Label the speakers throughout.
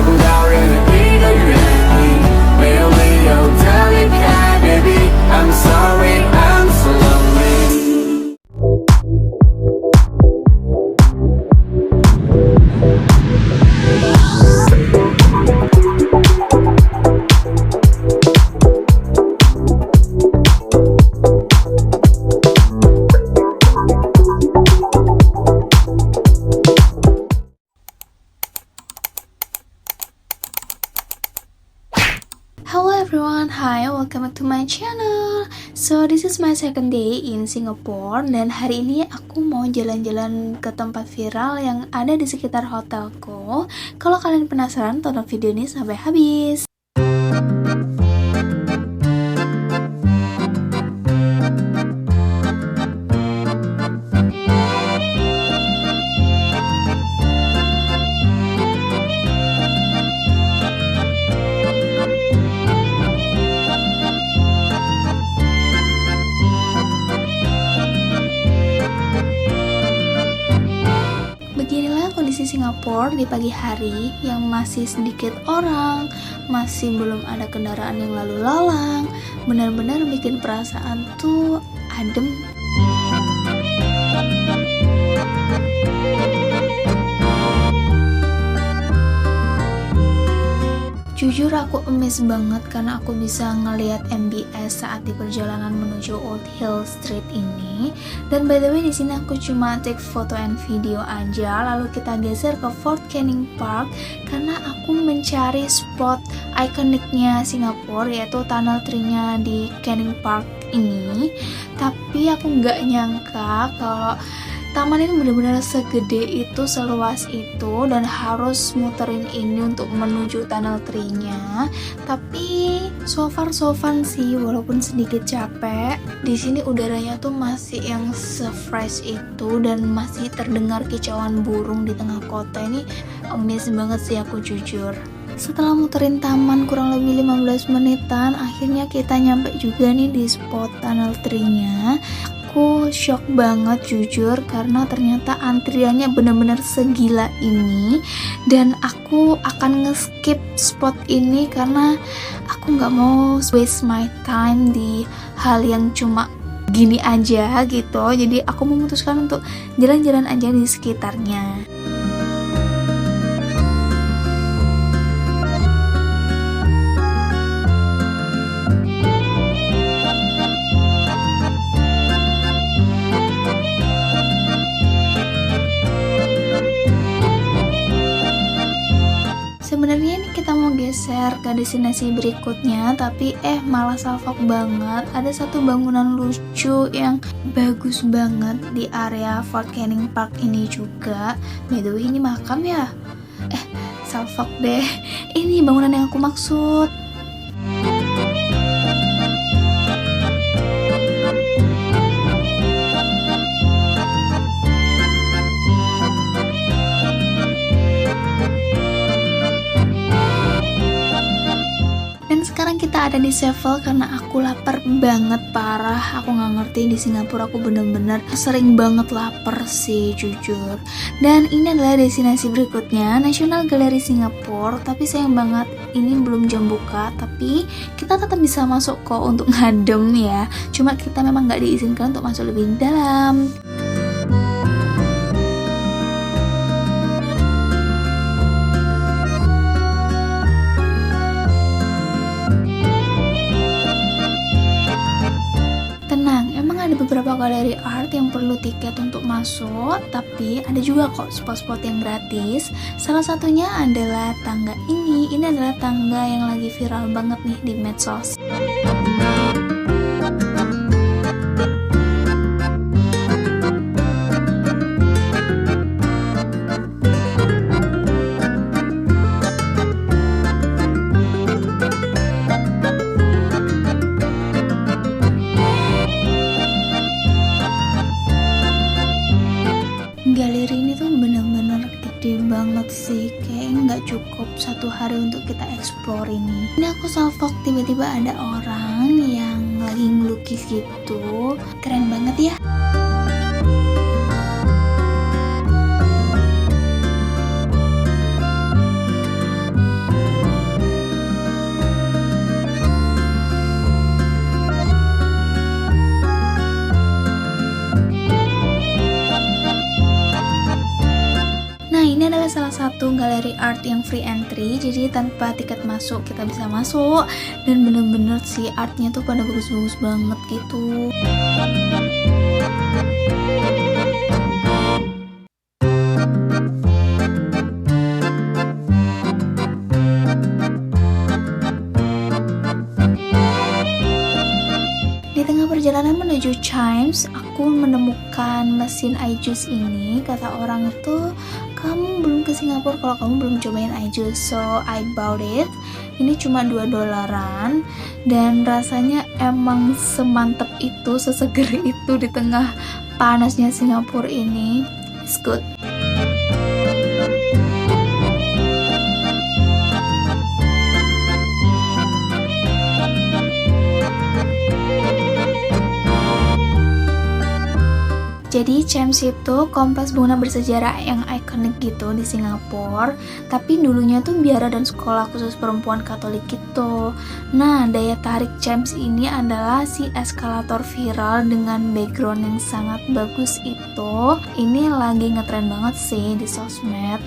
Speaker 1: 不到任何一个原因，没有理由的离开 Baby I'm sorry I'm so lonely。
Speaker 2: Hello everyone, hi, welcome back to my channel. So this is my second day in Singapore. Dan hari ini aku mau jalan-jalan ke tempat viral yang ada di sekitar hotelku. Kalau kalian penasaran, tonton video ini sampai habis. Beginilah kondisi Singapura di pagi hari yang masih sedikit orang, masih belum ada kendaraan yang lalu lalang, benar-benar bikin perasaan tuh adem. Jujur aku amazed banget karena aku bisa ngelihat MBS saat di perjalanan menuju Old Hill Street ini. Dan by the way di sini aku cuma take foto and video aja. Lalu kita geser ke Fort Canning Park karena aku mencari spot ikoniknya Singapura, yaitu tunnel tree-nya di Canning Park ini. Tapi aku nggak nyangka kalau taman ini benar-benar segede itu, seluas itu, dan harus muterin ini untuk menuju tunnel tree-nya. Tapi so far so fun sih, walaupun sedikit capek. Di sini udaranya tuh masih yang se-fresh itu dan masih terdengar kicauan burung di tengah kota. Ini amazing banget sih aku jujur. Setelah muterin taman kurang lebih 15 menitan, akhirnya kita nyampe juga nih di spot tunnel tree-nya. Aku shock banget jujur karena ternyata antriannya benar-benar segila ini, dan aku akan nge-skip spot ini karena aku nggak mau waste my time di hal yang cuma gini aja gitu. Jadi aku memutuskan untuk jalan-jalan aja di sekitarnya. Sebenarnya ini kita mau geser ke destinasi berikutnya, tapi malah salfok banget. Ada satu bangunan lucu yang bagus banget di area Fort Canning Park ini juga. By the way, ini makam ya? Salfok deh. Ini bangunan yang aku maksud. Sekarang kita ada di Sevel karena aku lapar banget, parah. Aku nggak ngerti, di Singapura aku bener-bener sering banget lapar sih jujur. Dan ini adalah destinasi berikutnya, National Gallery Singapura. Tapi sayang banget ini belum jam buka, tapi kita tetap bisa masuk kok untuk ngadem ya. Cuma kita memang nggak diizinkan untuk masuk lebih dalam. Ada beberapa galeri art yang perlu tiket untuk masuk, tapi ada juga kok spot-spot yang gratis. Salah satunya adalah tangga ini. Ini adalah tangga yang lagi viral banget nih di medsos. Galeri ini tuh bener-bener gede banget sih, kayak nggak cukup satu hari untuk kita explore ini. Ini aku salfok tiba-tiba ada orang yang lagi ngelukis gitu, keren banget ya. ini adalah salah satu galeri art yang free entry, jadi tanpa tiket masuk kita bisa masuk, dan bener-bener sih artnya tuh pada bagus-bagus banget gitu. Di tengah perjalanan menuju Chimes, aku menemukan mesin iJuice ini. Kata orang itu, kamu belum ke Singapura kalau kamu belum cobain iJuice. So I bought it. Ini cuma $2 dan rasanya emang semantep itu, seseger itu di tengah panasnya Singapura ini. It's good. Jadi Chimes itu kompleks bangunan bersejarah yang ikonik gitu di Singapura, tapi dulunya tuh biara dan sekolah khusus perempuan Katolik gitu. Nah, daya tarik Chimes ini adalah si eskalator viral dengan background yang sangat bagus itu. Ini lagi ngetren banget sih di sosmed.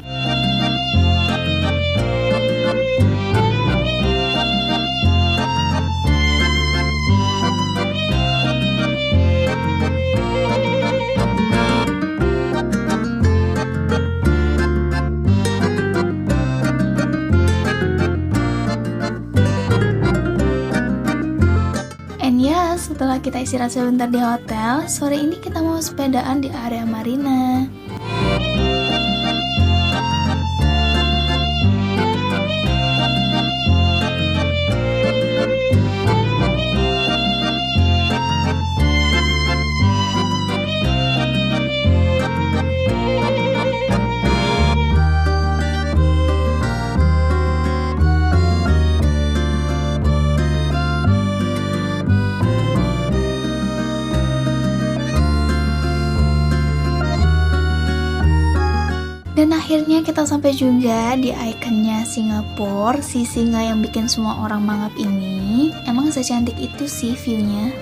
Speaker 2: Setelah kita istirahat sebentar di hotel, sore ini kita mau sepedaan di area marina. Dan akhirnya kita sampai juga di ikonnya Singapura, si singa yang bikin semua orang mangap ini. Emang secantik itu sih view-nya.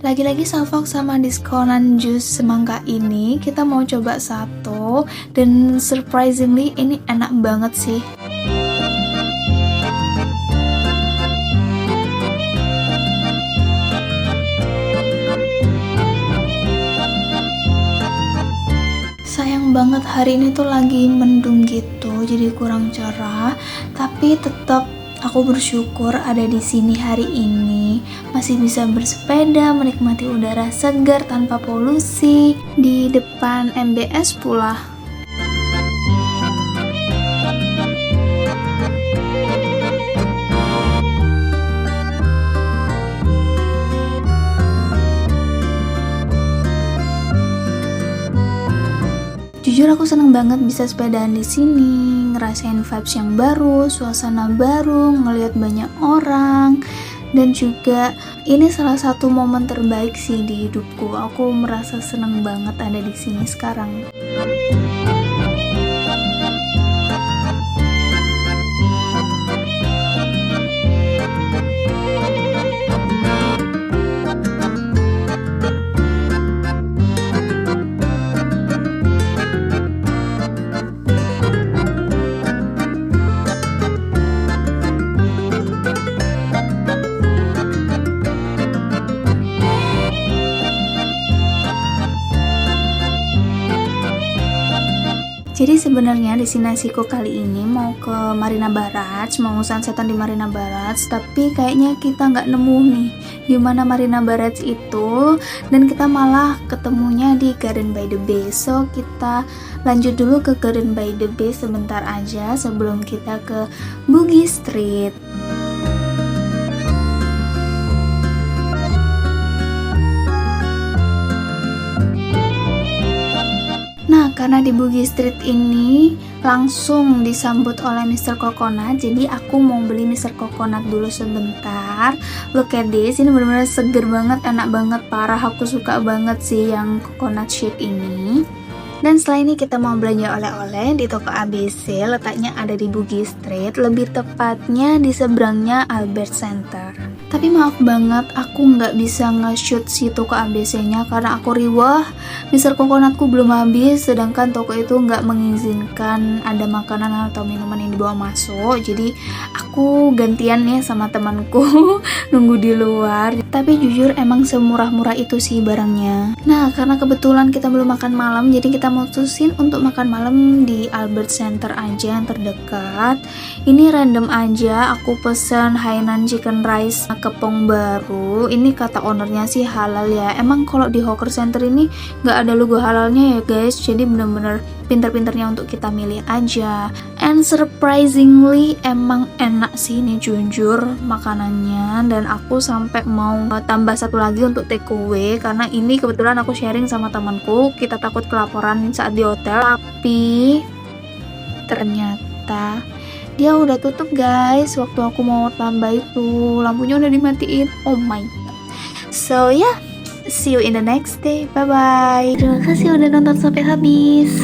Speaker 2: Lagi-lagi salfok sama diskonan jus semangka ini, kita mau coba satu, dan surprisingly ini enak banget sih. Sayang banget hari ini tuh lagi mendung gitu, jadi kurang cerah. Tapi tetap aku bersyukur ada di sini hari ini, masih bisa bersepeda, menikmati udara segar tanpa polusi di depan MBS pula. Jujur aku seneng banget bisa sepedaan di sini, ngerasain vibes yang baru, suasana baru, ngelihat banyak orang, dan juga ini salah satu momen terbaik sih di hidupku. Aku merasa seneng banget ada di sini sekarang. Jadi sebenarnya destinasiku kali ini mau ke Marina Barrage, mau sunsetan di Marina Barrage, tapi kayaknya kita nggak nemu nih di mana Marina Barrage itu, dan kita malah ketemunya di Garden by the Bay. So kita lanjut dulu ke Garden by the Bay sebentar aja sebelum kita ke Bugis Street. Nah, karena di Bugis Street ini langsung disambut oleh Mr. Coconut, jadi aku mau beli Mr. Coconut dulu sebentar. Look at this, ini benar-benar seger banget, enak banget, parah. Aku suka banget sih yang coconut shake ini. Dan setelah ini kita mau belanja oleh-oleh di toko ABC, letaknya ada di Bugis Street, lebih tepatnya di seberangnya Albert Center. Tapi maaf banget, aku nggak bisa nge-shoot si toko ABC-nya karena aku riwah, Mr. Coconutku belum habis, sedangkan toko itu nggak mengizinkan ada makanan atau minuman yang dibawa masuk. Jadi aku gantian nih sama temanku nunggu di luar. Tapi jujur emang semurah-murah itu sih barangnya. Nah, karena kebetulan kita belum makan malam, jadi kita mutusin untuk makan malam di Albert Center aja yang terdekat. Ini random aja, aku pesen Hainan chicken rice kepong baru. Ini kata ownernya sih halal ya. Emang kalau di hawker center ini nggak ada logo halalnya ya guys, jadi bener-bener pinter-pinternya untuk kita milih aja. And surprisingly emang enak sih ini jujur makanannya, dan aku sampai mau tambah satu lagi untuk take away karena ini kebetulan aku sharing sama temanku, kita takut kelaparan saat di hotel. Tapi ternyata dia udah tutup guys, waktu aku mau tambah itu lampunya udah dimatiin. Oh my god. So yeah, see you in the next day. Bye bye. Terima kasih udah nonton sampai habis.